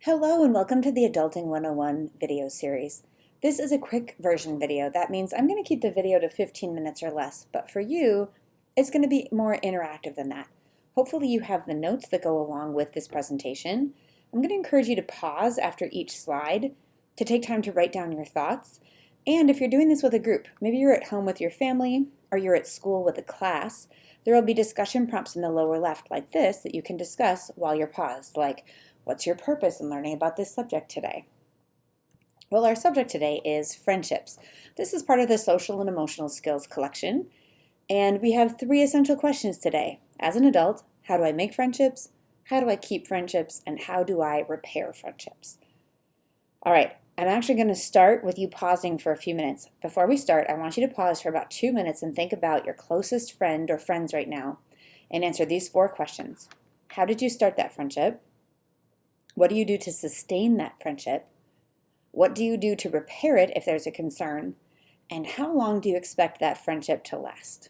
Hello and welcome to the Adulting 101 video series. This is a quick version video. That means I'm going to keep the video to 15 minutes or less, but for you, it's going to be more interactive than that. Hopefully you have the notes that go along with this presentation. I'm going to encourage you to pause after each slide to take time to write down your thoughts. And if you're doing this with a group, maybe you're at home with your family or you're at school with a class, there will be discussion prompts in the lower left like this that you can discuss while you're paused, like, what's your purpose in learning about this subject today? Well, our subject today is friendships. This is part of the social and emotional skills collection, and we have 3 essential questions today. As an adult, how do I make friendships? How do I keep friendships? And how do I repair friendships? All right, I'm actually going to start with you pausing for a few minutes. Before we start, I want you to pause for about 2 minutes and think about your closest friend or friends right now and answer these 4 questions. How did you start that friendship? What do you do to sustain that friendship? What do you do to repair it if there's a concern? And how long do you expect that friendship to last?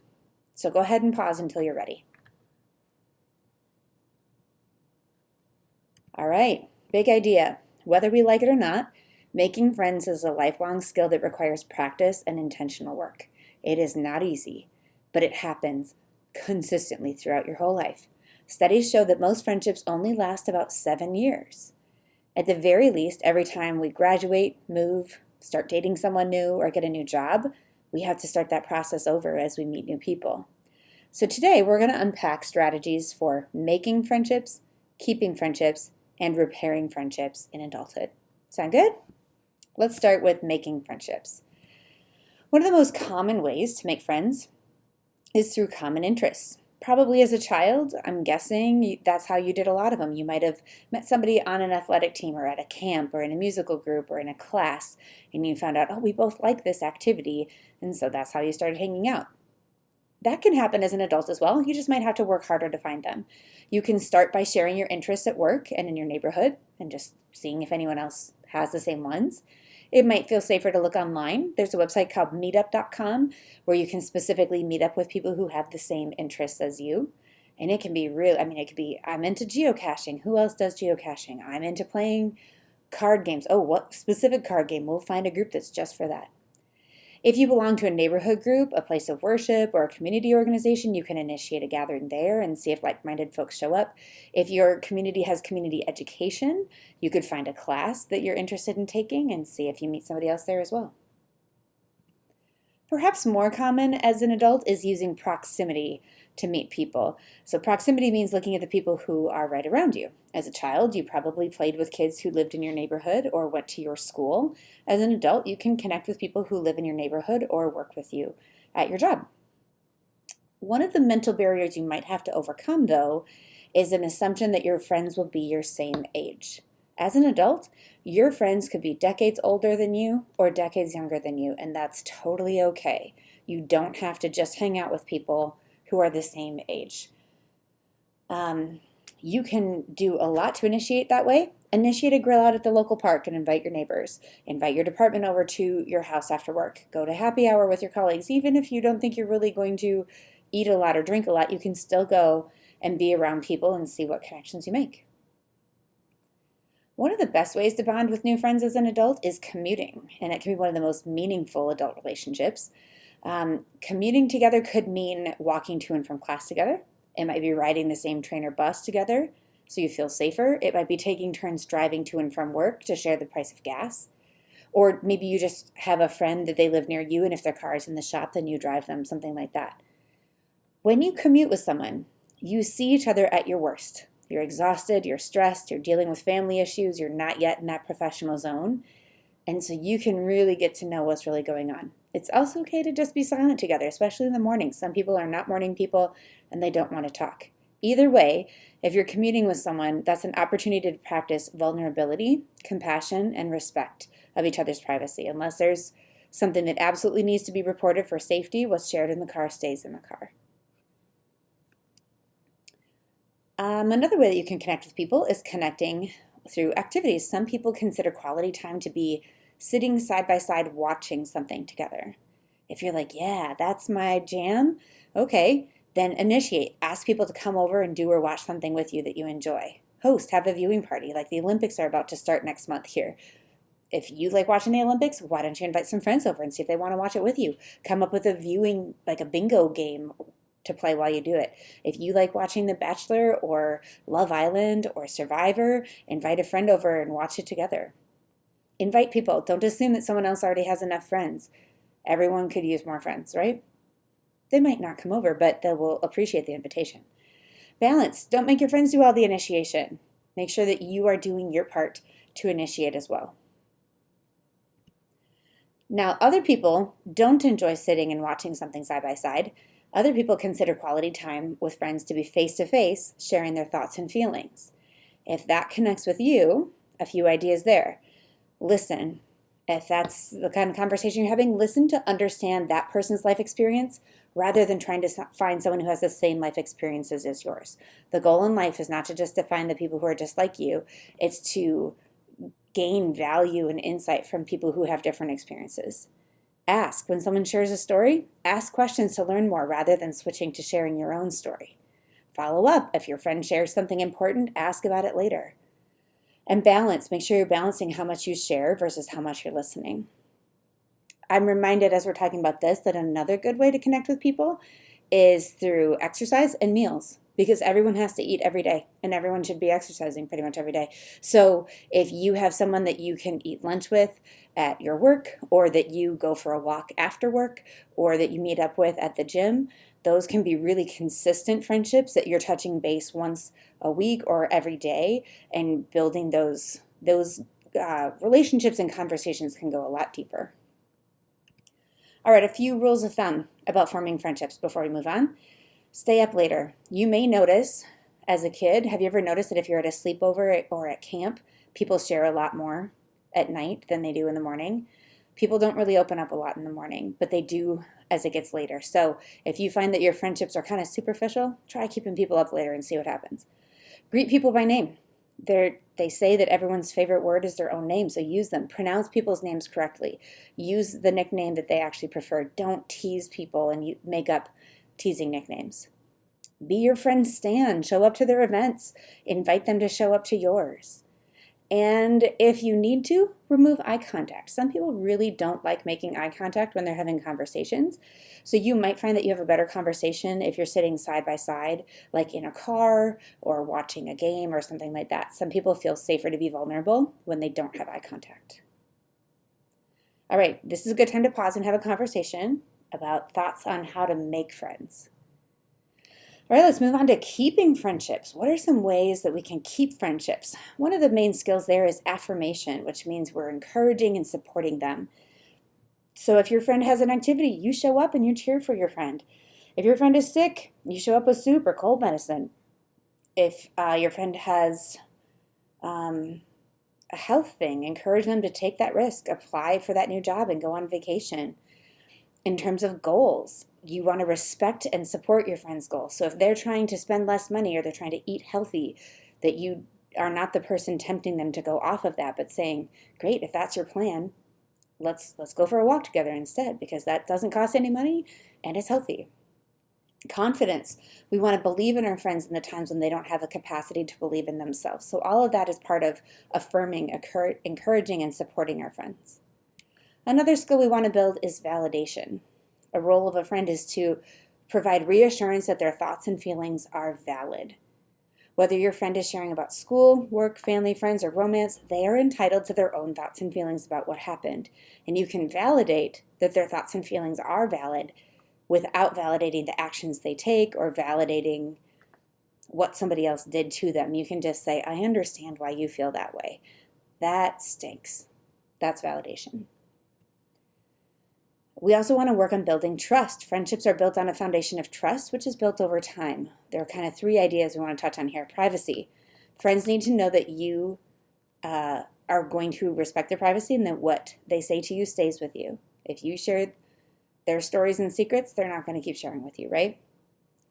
So go ahead and pause until you're ready. All right, big idea. Whether we like it or not, making friends is a lifelong skill that requires practice and intentional work. It is not easy, but it happens consistently throughout your whole life. Studies show that most friendships only last about 7 years. At the very least, every time we graduate, move, start dating someone new, or get a new job, we have to start that process over as we meet new people. So today we're going to unpack strategies for making friendships, keeping friendships, and repairing friendships in adulthood. Sound good? Let's start with making friendships. One of the most common ways to make friends is through common interests. Probably as a child, I'm guessing that's how you did a lot of them. You might have met somebody on an athletic team or at a camp or in a musical group or in a class, and you found out, oh, we both like this activity, and so that's how you started hanging out. That can happen as an adult as well. You just might have to work harder to find them. You can start by sharing your interests at work and in your neighborhood and just seeing if anyone else has the same ones. It might feel safer to look online. There's a website called meetup.com where you can specifically meet up with people who have the same interests as you. And it can be real. It could be, I'm into geocaching. Who else does geocaching? I'm into playing card games. Oh, what specific card game? We'll find a group that's just for that. If you belong to a neighborhood group, a place of worship, or a community organization, you can initiate a gathering there and see if like-minded folks show up. If your community has community education, you could find a class that you're interested in taking and see if you meet somebody else there as well. Perhaps more common as an adult is using proximity to meet people. So proximity means looking at the people who are right around you. As a child, you probably played with kids who lived in your neighborhood or went to your school. As an adult, you can connect with people who live in your neighborhood or work with you at your job. One of the mental barriers you might have to overcome, though, is an assumption that your friends will be your same age. As an adult, your friends could be decades older than you or decades younger than you, and that's totally okay. You don't have to just hang out with people who are the same age. You can do a lot to initiate that way. Initiate a grill out at the local park and invite your neighbors. Invite your department over to your house after work. Go to happy hour with your colleagues. Even if you don't think you're really going to eat a lot or drink a lot, you can still go and be around people and see what connections you make. One of the best ways to bond with new friends as an adult is commuting, and it can be one of the most meaningful adult relationships. Commuting together could mean walking to and from class together. It might be riding the same train or bus together so you feel safer. It might be taking turns driving to and from work to share the price of gas. Or maybe you just have a friend that they live near you, and if their car is in the shop, then you drive them, something like that. When you commute with someone, you see each other at your worst. You're exhausted, you're stressed, you're dealing with family issues, you're not yet in that professional zone. And so you can really get to know what's really going on. It's also okay to just be silent together, especially in the morning. Some people are not morning people and they don't want to talk. Either way, if you're commuting with someone, that's an opportunity to practice vulnerability, compassion, and respect of each other's privacy. Unless there's something that absolutely needs to be reported for safety, what's shared in the car stays in the car. Another way that you can connect with people is connecting through activities. Some people consider quality time to be sitting side by side watching something together. If you're like, yeah, that's my jam, okay, then initiate. Ask people to come over and do or watch something with you that you enjoy. have a viewing party, like the Olympics are about to start next month here. If you like watching the Olympics, why don't you invite some friends over and see if they want to watch it with you? Come up with a viewing, like a bingo game to play while you do it. If you like watching The Bachelor or Love Island or Survivor, invite a friend over and watch it together. Invite people. Don't assume that someone else already has enough friends. Everyone could use more friends, right? They might not come over, but they will appreciate the invitation. Balance. Don't make your friends do all the initiation. Make sure that you are doing your part to initiate as well. Now, other people don't enjoy sitting and watching something side by side. Other people consider quality time with friends to be face-to-face, sharing their thoughts and feelings. If that connects with you, a few ideas there. Listen. If that's the kind of conversation you're having, listen to understand that person's life experience rather than trying to find someone who has the same life experiences as yours. The goal in life is not to just find the people who are just like you. It's to gain value and insight from people who have different experiences. Ask. When someone shares a story, ask questions to learn more rather than switching to sharing your own story. Follow up. If your friend shares something important, ask about it later. And balance. Make sure you're balancing how much you share versus how much you're listening. I'm reminded as we're talking about this that another good way to connect with people is through exercise and meals, because everyone has to eat every day and everyone should be exercising pretty much every day. So if you have someone that you can eat lunch with at your work, or that you go for a walk after work, or that you meet up with at the gym, those can be really consistent friendships that you're touching base once a week or every day, and building those relationships and conversations can go a lot deeper. All right, a few rules of thumb about forming friendships before we move on. Stay up later. You may notice as a kid, have you ever noticed that if you're at a sleepover or at camp, people share a lot more at night than they do in the morning? People don't really open up a lot in the morning, but they do as it gets later. So if you find that your friendships are kind of superficial, try keeping people up later and see what happens. Greet people by name. They say that everyone's favorite word is their own name, so use them. Pronounce people's names correctly. Use the nickname that they actually prefer. Don't tease people and you make up teasing nicknames. Be your friend's stand. Show up to their events. Invite them to show up to yours. And if you need to, remove eye contact. Some people really don't like making eye contact when they're having conversations. So you might find that you have a better conversation if you're sitting side by side, like in a car or watching a game or something like that. Some people feel safer to be vulnerable when they don't have eye contact. All right, this is a good time to pause and have a conversation about thoughts on how to make friends. All right, let's move on to keeping friendships. What are some ways that we can keep friendships? One of the main skills there is affirmation, which means we're encouraging and supporting them. So if your friend has an activity, you show up and you cheer for your friend. If your friend is sick, you show up with soup or cold medicine. If your friend has a health thing, encourage them to take that risk, apply for that new job and go on vacation. In terms of goals, you want to respect and support your friend's goals. So if they're trying to spend less money or they're trying to eat healthy, that you are not the person tempting them to go off of that, but saying, great, if that's your plan, let's go for a walk together instead, because that doesn't cost any money and it's healthy. Confidence. We want to believe in our friends in the times when they don't have the capacity to believe in themselves. So all of that is part of affirming, encouraging, and supporting our friends. Another skill we want to build is validation. A role of a friend is to provide reassurance that their thoughts and feelings are valid. Whether your friend is sharing about school, work, family, friends, or romance, they are entitled to their own thoughts and feelings about what happened. And you can validate that their thoughts and feelings are valid without validating the actions they take or validating what somebody else did to them. You can just say, I understand why you feel that way. That stinks. That's validation. We also want to work on building trust. Friendships are built on a foundation of trust, which is built over time. There are kind of three ideas we want to touch on here. Privacy. Friends need to know that you are going to respect their privacy and that what they say to you stays with you. If you share their stories and secrets, they're not going to keep sharing with you, right?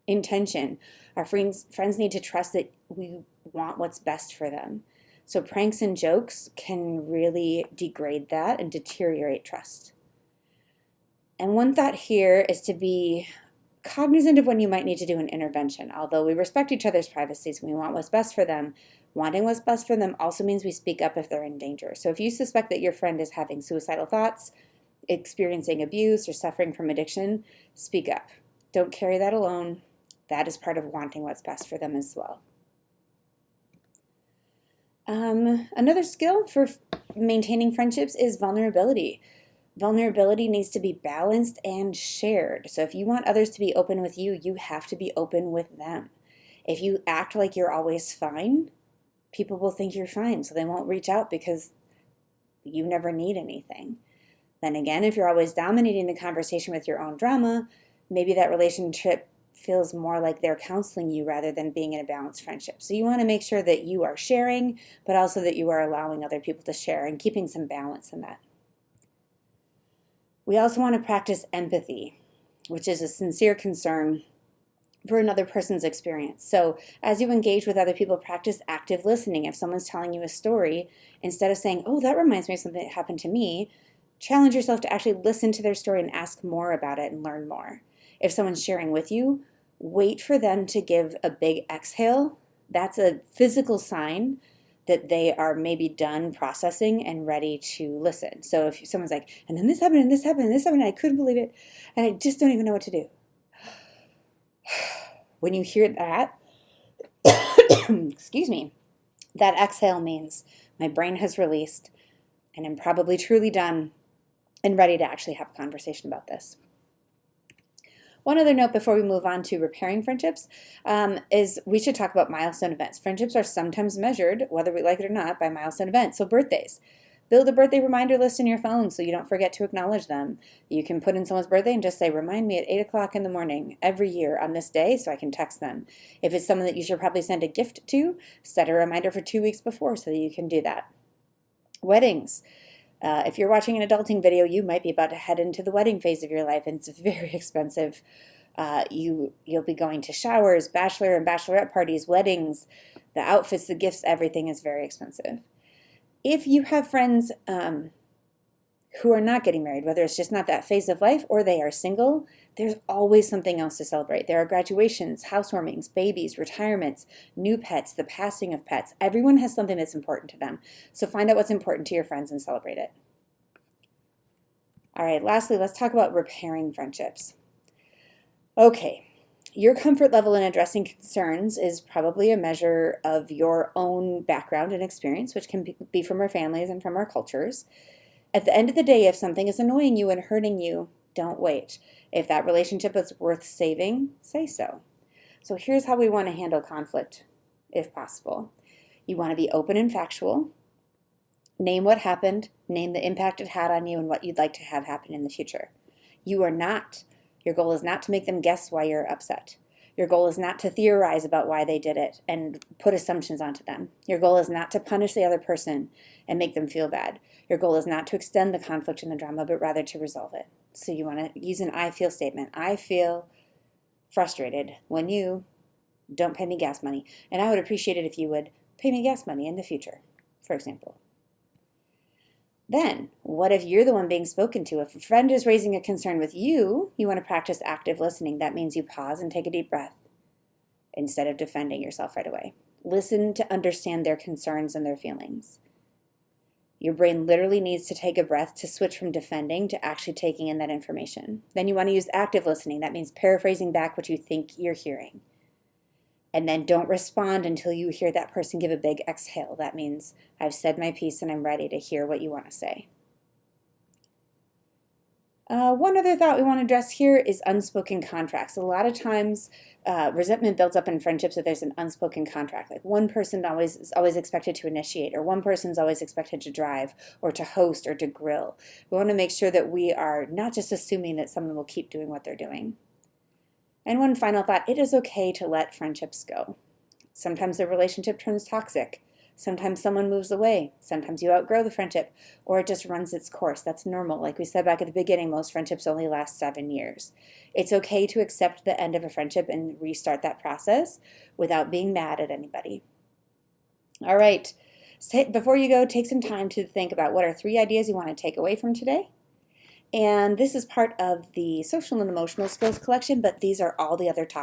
Intention. Our friends need to trust that we want what's best for them. So pranks and jokes can really degrade that and deteriorate trust. And one thought here is to be cognizant of when you might need to do an intervention. Although we respect each other's privacies and we want what's best for them, wanting what's best for them also means we speak up if they're in danger. So if you suspect that your friend is having suicidal thoughts, experiencing abuse, or suffering from addiction, speak up. Don't carry that alone. That is part of wanting what's best for them as well. Another skill for maintaining friendships is vulnerability. Vulnerability needs to be balanced and shared. So if you want others to be open with you, you have to be open with them. If you act like you're always fine, people will think you're fine, so they won't reach out because you never need anything. Then again, if you're always dominating the conversation with your own drama, maybe that relationship feels more like they're counseling you rather than being in a balanced friendship. So you want to make sure that you are sharing, but also that you are allowing other people to share and keeping some balance in that. We also want to practice empathy, which is a sincere concern for another person's experience. So as you engage with other people, practice active listening. If someone's telling you a story, instead of saying, oh, that reminds me of something that happened to me, challenge yourself to actually listen to their story and ask more about it and learn more. If someone's sharing with you, wait for them to give a big exhale. That's a physical sign that they are maybe done processing and ready to listen. So if someone's like, and then this happened, and this happened, and this happened, and I couldn't believe it, and I just don't even know what to do. When you hear that, excuse me, that exhale means my brain has released, and I'm probably truly done and ready to actually have a conversation about this. One other note before we move on to repairing friendships is we should talk about milestone events. Friendships are sometimes measured, whether we like it or not, by milestone events. So birthdays. Build a birthday reminder list in your phone so you don't forget to acknowledge them. You can put in someone's birthday and just say, remind me at 8 o'clock in the morning every year on this day so I can text them. If it's someone that you should probably send a gift to, set a reminder for 2 weeks before so that you can do that. Weddings. If you're watching an adulting video, you might be about to head into the wedding phase of your life, and it's very expensive. You'll be going to showers, bachelor and bachelorette parties, weddings, the outfits, the gifts, everything is very expensive. If you have friends who are not getting married, whether it's just not that phase of life or they are single, there's always something else to celebrate. There are graduations, housewarmings, babies, retirements, new pets, the passing of pets. Everyone has something that's important to them. So find out what's important to your friends and celebrate it. All right, lastly, let's talk about repairing friendships. Okay, your comfort level in addressing concerns is probably a measure of your own background and experience, which can be from our families and from our cultures. At the end of the day, if something is annoying you and hurting you, don't wait. If that relationship is worth saving, say so. So here's how we want to handle conflict, if possible. You want to be open and factual. Name what happened, name the impact it had on you and what you'd like to have happen in the future. Your goal is not to make them guess why you're upset. Your goal is not to theorize about why they did it and put assumptions onto them. Your goal is not to punish the other person and make them feel bad. Your goal is not to extend the conflict and the drama, but rather to resolve it. So you want to use an I feel statement. I feel frustrated when you don't pay me gas money, and I would appreciate it if you would pay me gas money in the future, for example. Then, what if you're the one being spoken to? If a friend is raising a concern with you, you want to practice active listening. That means you pause and take a deep breath instead of defending yourself right away. Listen to understand their concerns and their feelings. Your brain literally needs to take a breath to switch from defending to actually taking in that information. Then you want to use active listening. That means paraphrasing back what you think you're hearing. And then don't respond until you hear that person give a big exhale. That means I've said my piece and I'm ready to hear what you want to say. One other thought we want to address here is unspoken contracts. A lot of times resentment builds up in friendships if there's an unspoken contract. Like one person is always expected to initiate, or one person's always expected to drive or to host or to grill. We want to make sure that we are not just assuming that someone will keep doing what they're doing. And one final thought, it is okay to let friendships go. Sometimes the relationship turns toxic. Sometimes someone moves away. Sometimes you outgrow the friendship, or it just runs its course. That's normal. Like we said back at the beginning, most friendships only last 7 years. It's okay to accept the end of a friendship and restart that process without being mad at anybody. All right, before you go, take some time to think about what are 3 ideas you want to take away from today. And this is part of the social and emotional skills collection, but these are all the other topics